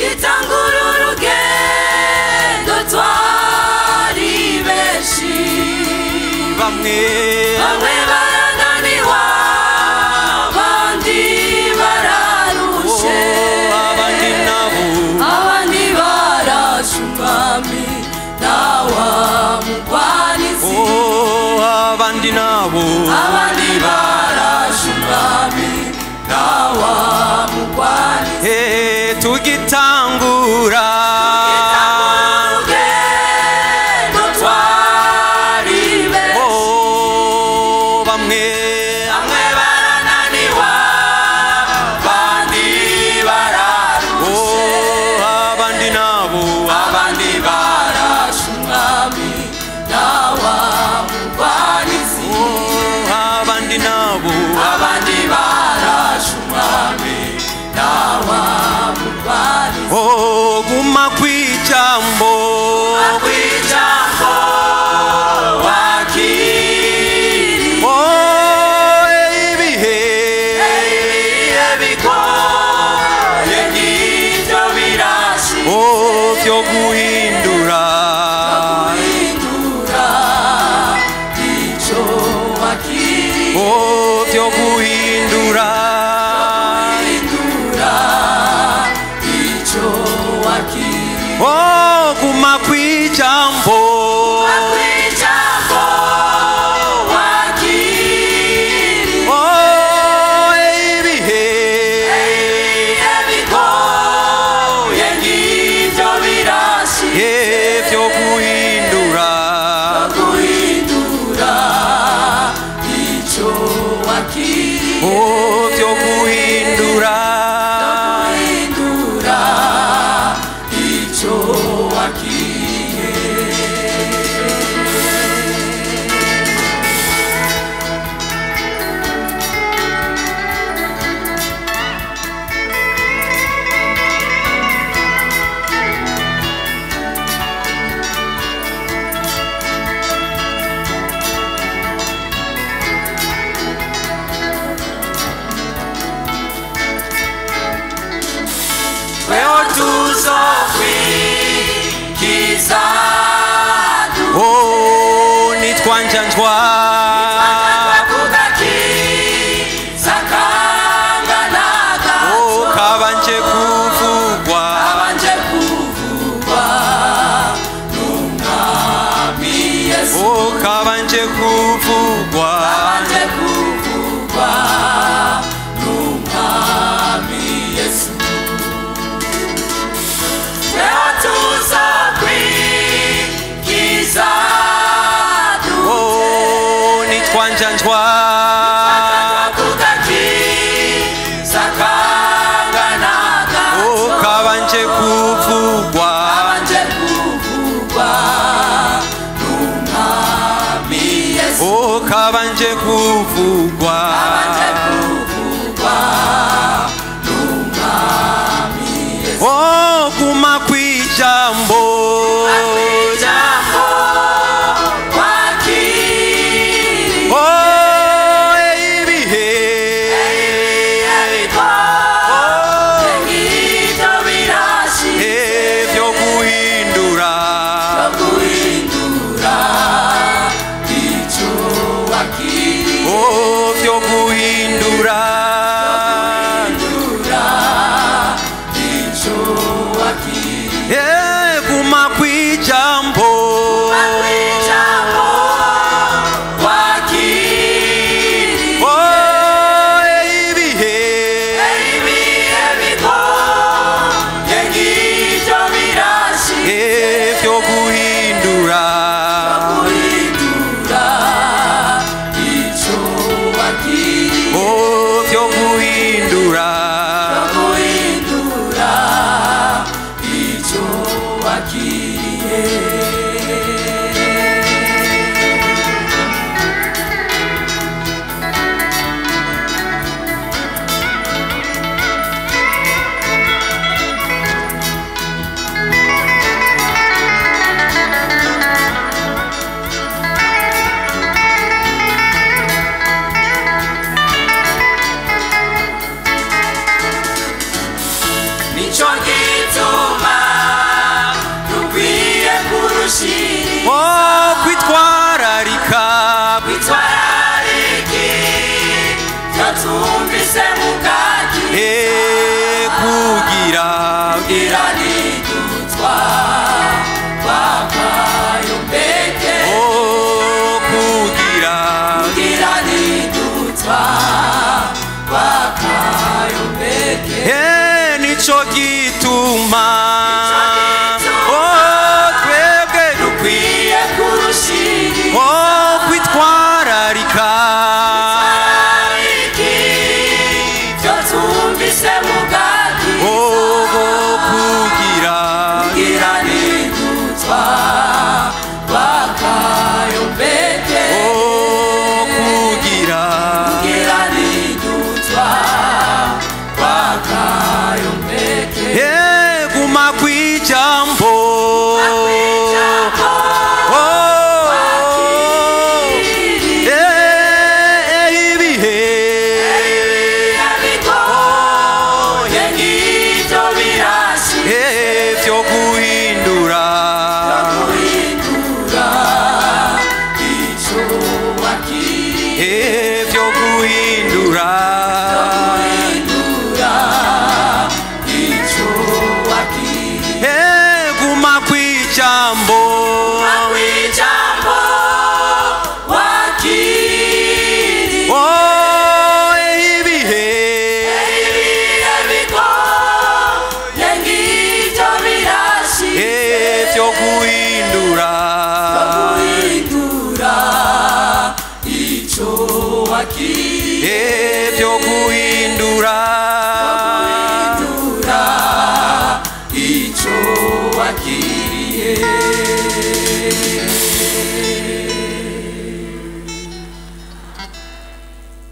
tugitangura urugendo twari benshi bamwe barananiwa abandi bararushe abandi nabo barashe umwami nawa mugwanizi abandi nabo barashe umwami nawa mugwanizi tugitangura urugendo twari benshi bamwe barananiwa abandi bararushe abandi nabo barashe umwami nawa mugwanizi abandi nabo barashe umwami nawa mugwanizi guma kwijambo wakiri ibihe bigoye ngivyo birashi vyo guhindura ico wakiri vyo guhindura ico wakiri guma kwijambo wakiri ibihe bigoye ngivyo birashi vyo guhindura ico wakiri vyo guhindura ico wakiri weho tuzokwikiza nitwanjanjwa kabanje kuvugwa n'umwami Yesu kabanje kuvugwa n'umwami Yesu weho tuzokwikiza nitwanjanjwa kabanje kuvugwa n'umwami Yesu kabanje kuvugwa n'umwami Yesu guma kwijambo nico gituma twebwe dukwiye kwitwararika guma kwijambo vyo guhindura vyo guhindura guma kwijambo vyo guhindura vyo guhindura